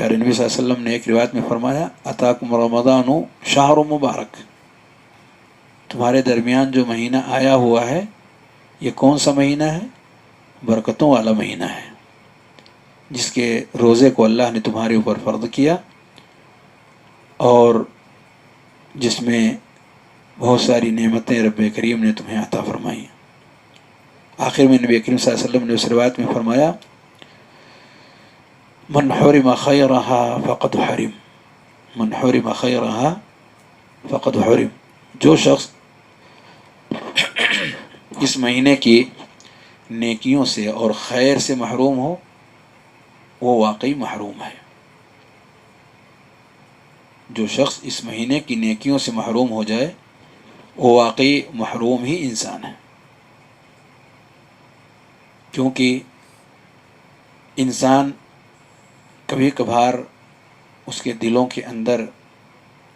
پیارے نبی صلی اللہ علیہ وسلم نے ایک روایت میں فرمایا اتاکم رمضان شہر مبارک، تمہارے درمیان جو مہینہ آیا ہوا ہے یہ کون سا مہینہ ہے؟ برکتوں والا مہینہ ہے، جس کے روزے کو اللہ نے تمہارے اوپر فرض کیا اور جس میں بہت ساری نعمتیں رب کریم نے تمہیں عطا فرمائی۔ آخر میں نبی کریم صلی اللہ علیہ وسلم نے اس روایت میں فرمایا من حرم خیرہا فقد حرم، من حرم خیرہا فقد حرم، جو شخص اس مہینے کی نیکیوں سے اور خیر سے محروم ہو وہ واقعی محروم ہے۔ جو شخص اس مہینے کی نیکیوں سے محروم ہو جائے وہ واقعی محروم ہی انسان ہے، کیونکہ انسان کبھی کبھار اس کے دلوں کے اندر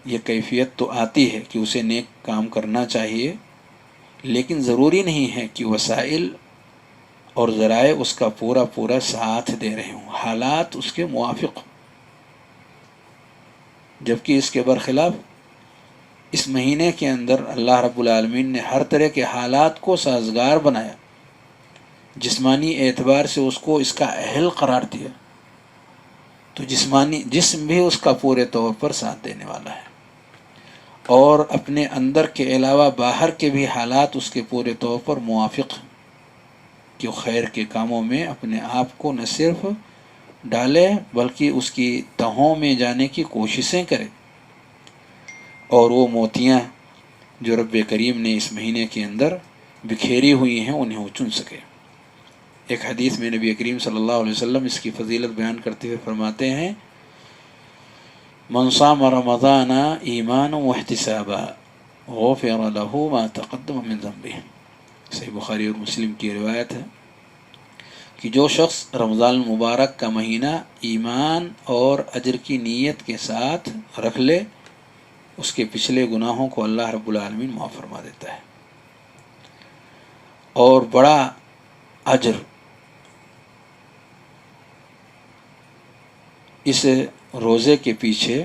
یہ کیفیت تو آتی ہے کہ اسے نیک کام کرنا چاہیے، لیکن ضروری نہیں ہے کہ وسائل اور ذرائع اس کا پورا ساتھ دے رہے ہوں، حالات اس کے موافق ہوں۔ جبکہ اس کے برخلاف اس مہینے کے اندر اللہ رب العالمین نے ہر طرح کے حالات کو سازگار بنایا، جسمانی اعتبار سے اس کو اس کا اہل قرار دیا، تو جسمانی جسم بھی اس کا پورے طور پر ساتھ دینے والا ہے، اور اپنے اندر کے علاوہ باہر کے بھی حالات اس کے پورے طور پر موافق ہیں کہ وہ خیر کے کاموں میں اپنے آپ کو نہ صرف ڈالے بلکہ اس کی تہوں میں جانے کی کوششیں کرے، اور وہ موتیاں جو رب کریم نے اس مہینے کے اندر بکھیری ہوئی ہیں انہیں وہ چن سکے۔ ایک حدیث میں نبی کریم صلی اللہ علیہ وسلم اس کی فضیلت بیان کرتے ہوئے فرماتے ہیں من صام رمضان ایمانا واحتسابا غفر له ما تقدم من ذنبه، صحیح بخاری اور مسلم کی روایت ہے کہ جو شخص رمضان المبارک کا مہینہ ایمان اور اجر کی نیت کے ساتھ رکھ لے اس کے پچھلے گناہوں کو اللہ رب العالمین معاف فرما دیتا ہے، اور بڑا اجر اس روزے کے پیچھے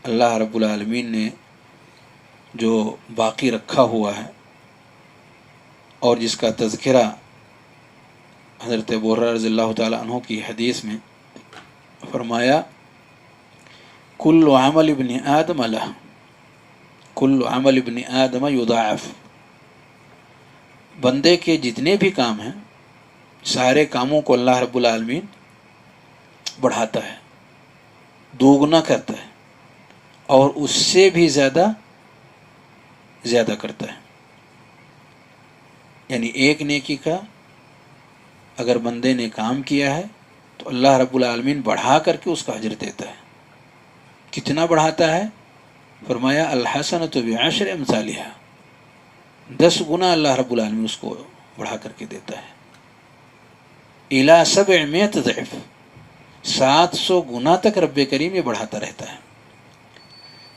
اللہ رب العالمین نے جو باقی رکھا ہوا ہے اور جس کا تذکرہ حضرت ابو ہریرہ رضی اللہ تعالی عنہ کی حدیث میں فرمایا کل عمل ابن آدم لہ، کل عمل ابن آدم یضاعف، بندے کے جتنے بھی کام ہیں سارے کاموں کو اللہ رب العالمین بڑھاتا ہے، دوگنا کرتا ہے، اور اس سے بھی زیادہ کرتا ہے۔ یعنی ایک نیکی کا اگر بندے نے کام کیا ہے تو اللہ رب العالمین بڑھا کر کے اس کا اجر دیتا ہے۔ کتنا بڑھاتا ہے؟ فرمایا الحسنۃ بعشر امثالھا، 10 گنا اللہ رب العالمین اس کو بڑھا کر کے دیتا ہے، الی 700 ضعف، 700 گنا تک رب کریم یہ بڑھاتا رہتا ہے۔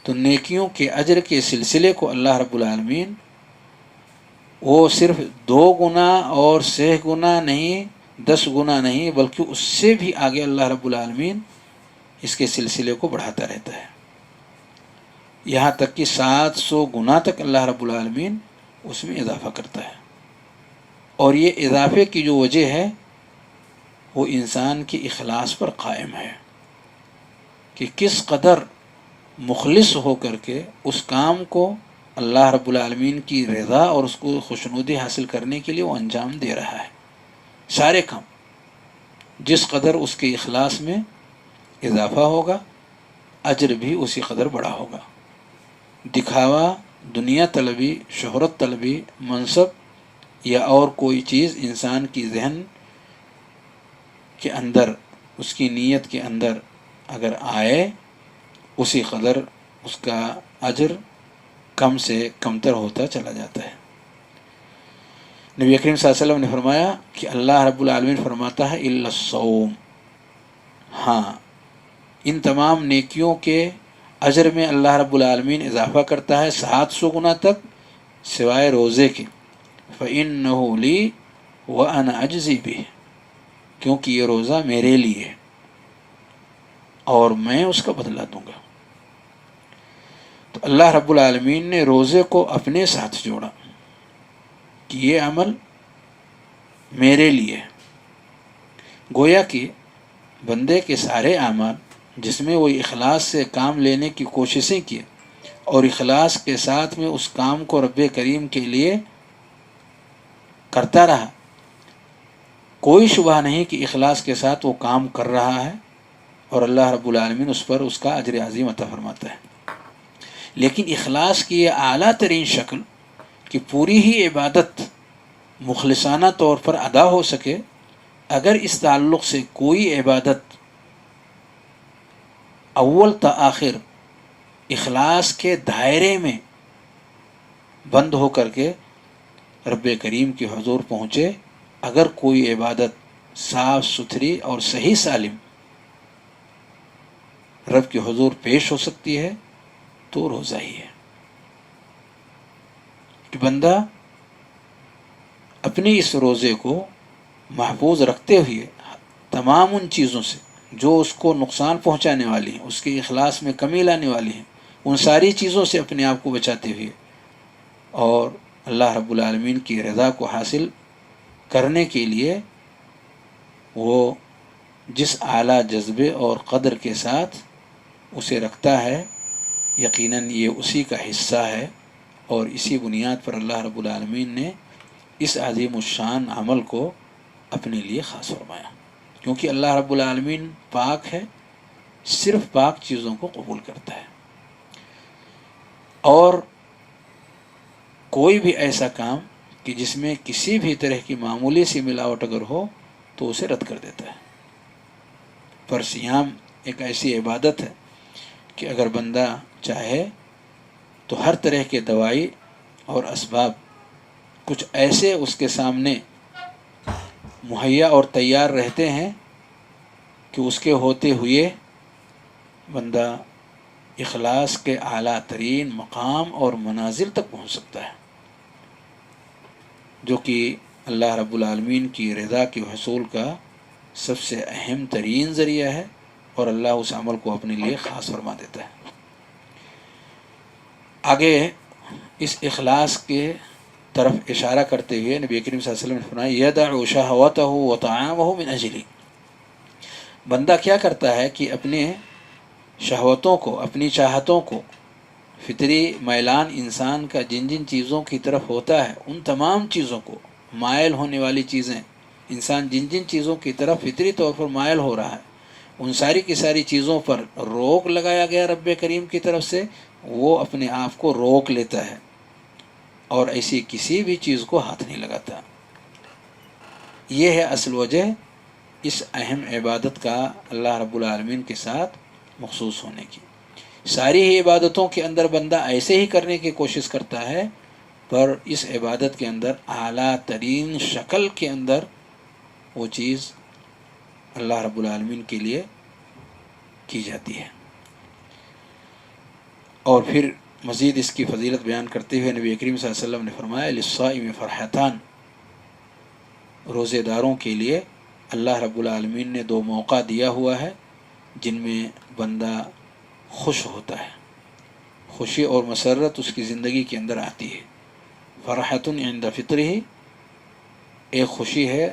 تو نیکیوں کے اجر کے سلسلے کو اللہ رب العالمین وہ صرف 2 گنا اور 6 گنا نہیں، 10 گنا نہیں، بلکہ اس سے بھی آگے اللہ رب العالمین اس کے سلسلے کو بڑھاتا رہتا ہے، یہاں تک کہ 700 گنا تک اللہ رب العالمین اس میں اضافہ کرتا ہے۔ اور یہ اضافے کی جو وجہ ہے وہ انسان کی اخلاص پر قائم ہے کہ کس قدر مخلص ہو کر کے اس کام کو اللہ رب العالمین کی رضا اور اس کو خوشنودی حاصل کرنے کے لیے وہ انجام دے رہا ہے۔ سارے کام جس قدر اس کے اخلاص میں اضافہ ہوگا اجر بھی اسی قدر بڑا ہوگا۔ دکھاوا، دنیا طلبی، شہرت طلبی، منصب یا اور کوئی چیز انسان کی ذہن کے اندر، اس کی نیت کے اندر اگر آئے اسی قدر اس کا اجر کم سے کمتر ہوتا چلا جاتا ہے۔ نبی اکرم صلی اللہ علیہ وسلم نے فرمایا کہ اللہ رب العالمین فرماتا ہے الا الصوم، ہاں ان تمام نیکیوں کے اجر میں اللہ رب العالمین اضافہ کرتا ہے 700 گنا تک سوائے روزے کے، فإنہ لی وأنا أجزی بہ، کیونکہ یہ روزہ میرے لیے، اور میں اس کا بدلہ دوں گا۔ تو اللہ رب العالمین نے روزے کو اپنے ساتھ جوڑا کہ یہ عمل میرے لیے، گویا کہ بندے کے سارے اعمال جس میں وہ اخلاص سے کام لینے کی کوششیں کی اور اخلاص کے ساتھ میں اس کام کو رب کریم کے لیے کرتا رہا، کوئی شبہ نہیں کہ اخلاص کے ساتھ وہ کام کر رہا ہے اور اللہ رب العالمین اس پر اس کا اجر عظیم عطا فرماتا ہے۔ لیکن اخلاص کی یہ اعلیٰ ترین شکل کہ پوری ہی عبادت مخلصانہ طور پر ادا ہو سکے، اگر اس تعلق سے کوئی عبادت اول تا آخر اخلاص کے دائرے میں بند ہو کر کے رب کریم کے حضور پہنچے، اگر کوئی عبادت صاف ستھری اور صحیح سالم رب کے حضور پیش ہو سکتی ہے تو روزہ ہی ہے کہ بندہ اپنے اس روزے کو محفوظ رکھتے ہوئے تمام ان چیزوں سے جو اس کو نقصان پہنچانے والی ہیں، اس کے اخلاص میں کمی لانے والی ہیں، ان ساری چیزوں سے اپنے آپ کو بچاتے ہوئے اور اللہ رب العالمین کی رضا کو حاصل کرنے کے لیے وہ جس اعلیٰ جذبے اور قدر کے ساتھ اسے رکھتا ہے، یقیناً یہ اسی کا حصہ ہے، اور اسی بنیاد پر اللہ رب العالمین نے اس عظیم الشان عمل کو اپنے لیے خاص فرمایا، کیونکہ اللہ رب العالمین پاک ہے، صرف پاک چیزوں کو قبول کرتا ہے، اور کوئی بھی ایسا کام کہ جس میں کسی بھی طرح کی معمولی سی ملاوٹ اگر ہو تو اسے رد کر دیتا ہے۔ پر صیام ایک ایسی عبادت ہے کہ اگر بندہ چاہے تو ہر طرح کے دوائی اور اسباب کچھ ایسے اس کے سامنے مہیا اور تیار رہتے ہیں کہ اس کے ہوتے ہوئے بندہ اخلاص کے اعلیٰ ترین مقام اور منازل تک پہنچ سکتا ہے، جو کہ اللہ رب العالمین کی رضا کے حصول کا سب سے اہم ترین ذریعہ ہے، اور اللہ اس عمل کو اپنے لیے خاص فرما دیتا ہے۔ آگے اس اخلاص کے طرف اشارہ کرتے ہوئے نبی کریم صلی اللہ علیہ وسلم نے فرمایا یدع شہوتہ وطعامہ من اجلی، بندہ کیا کرتا ہے کہ اپنے شہوتوں کو، اپنی چاہتوں کو، فطری میلان انسان کا جن جن چیزوں کی طرف ہوتا ہے ان تمام چیزوں کو، مائل ہونے والی چیزیں، انسان جن جن چیزوں کی طرف فطری طور پر مائل ہو رہا ہے ان ساری کی ساری چیزوں پر روک لگایا گیا رب کریم کی طرف سے، وہ اپنے آپ کو روک لیتا ہے اور ایسی کسی بھی چیز کو ہاتھ نہیں لگاتا۔ یہ ہے اصل وجہ اس اہم عبادت کا اللہ رب العالمین کے ساتھ مخصوص ہونے کی۔ ساری ہی عبادتوں کے اندر بندہ ایسے ہی کرنے کی کوشش کرتا ہے، پر اس عبادت کے اندر اعلیٰ ترین شکل کے اندر وہ چیز اللہ رب العالمین کے لیے کی جاتی ہے۔ اور پھر مزید اس کی فضیلت بیان کرتے ہوئے نبی کریم صلی اللہ علیہ وسلم نے فرمایا للصائم فرحتان، روزے داروں کے لیے اللہ رب العالمین نے دو موقع دیا ہوا ہے جن میں بندہ خوش ہوتا ہے، خوشی اور مسرت اس کی زندگی کے اندر آتی ہے۔ فرحۃ عند فطرہ، ایک خوشی ہے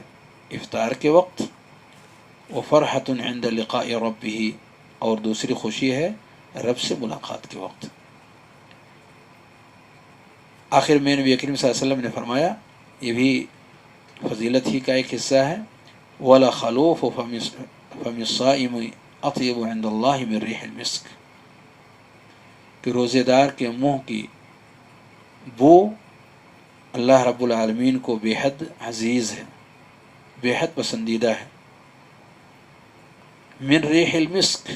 افطار کے وقت، وفرحۃ عند لقاء ربہ، اور دوسری خوشی ہے رب سے ملاقات کے وقت۔ آخر میں نبی کریم صلی اللہ علیہ وسلم نے فرمایا، یہ بھی فضیلت ہی کا ایک حصہ ہے، وَلَخَلُوفُ فَمِ الصَّائِمِ أَطْيَبُ عِنْدَ اللَّهِ مِنْ رِيحِ الْمِسْكِ، کہ روزے دار کے منہ کی بو اللہ رب العالمین کو بے حد عزیز ہے، بے حد پسندیدہ ہے۔ من ریح المسک،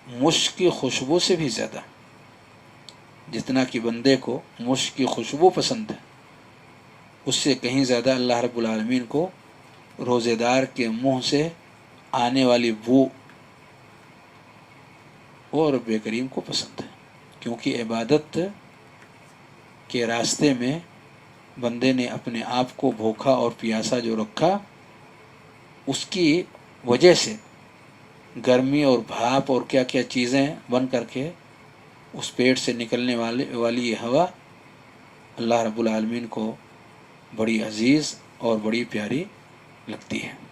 مشک کی خوشبو سے بھی زیادہ، جتنا کہ بندے کو مشک کی خوشبو پسند ہے اس سے کہیں زیادہ اللہ رب العالمین کو روزے دار کے منہ سے آنے والی بو وہ رب کریم کو پسند ہے، کیونکہ عبادت کے راستے میں بندے نے اپنے آپ کو بھوکا اور پیاسا جو رکھا، اس کی وجہ سے گرمی اور بھاپ اور کیا کیا چیزیں بن کر کے اس پیٹ سے نکلنے والی یہ ہوا اللہ رب العالمین کو بڑی عزیز اور بڑی پیاری لگتی ہے۔